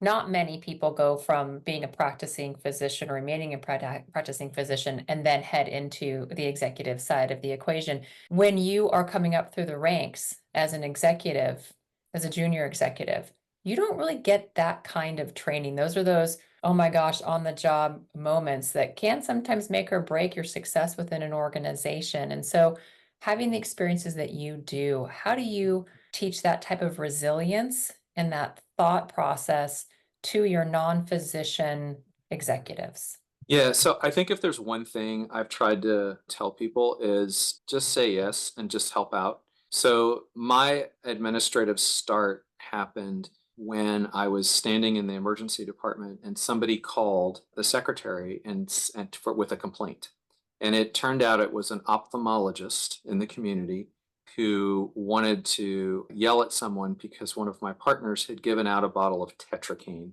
Not many people go from being a practicing physician or remaining a practicing physician and then head into the executive side of the equation. When you are coming up through the ranks as an executive, as a junior executive, you don't really get that kind of training. Those are those, oh my gosh, on the job moments that can sometimes make or break your success within an organization. And so, having the experiences that you do, how do you teach that type of resilience and that thought process to your non-physician executives? Yeah, so I think if there's one thing I've tried to tell people is just say yes and just help out. So my administrative start happened when I was standing in the emergency department and somebody called the secretary with a complaint. And it turned out it was an ophthalmologist in the community who wanted to yell at someone because one of my partners had given out a bottle of tetracaine,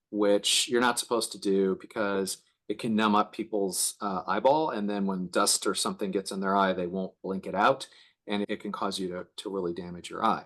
which you're not supposed to do because it can numb up people's eyeball, and then when dust or something gets in their eye, they won't blink it out, and it can cause you to really damage your eye.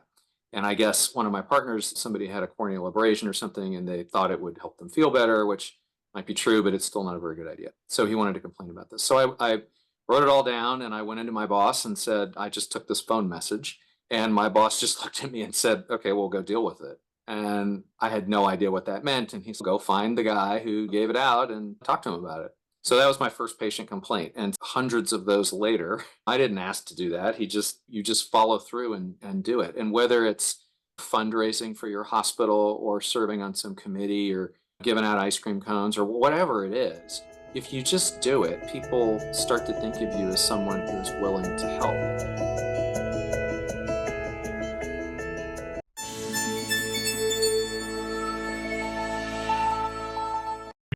And I guess one of my partners, somebody had a corneal abrasion or something, and they thought it would help them feel better, which might be true, but it's still not a very good idea. So he wanted to complain about this. So I wrote it all down, and I went into my boss and said, I just took this phone message. And my boss just looked at me and said, okay, we'll go deal with it. And I had no idea what that meant. And he said, go find the guy who gave it out and talk to him about it. So that was my first patient complaint. And hundreds of those later, I didn't ask to do that. You just follow through and do it. And whether it's fundraising for your hospital or serving on some committee or giving out ice cream cones or whatever it is, if you just do it, people start to think of you as someone who's willing to help.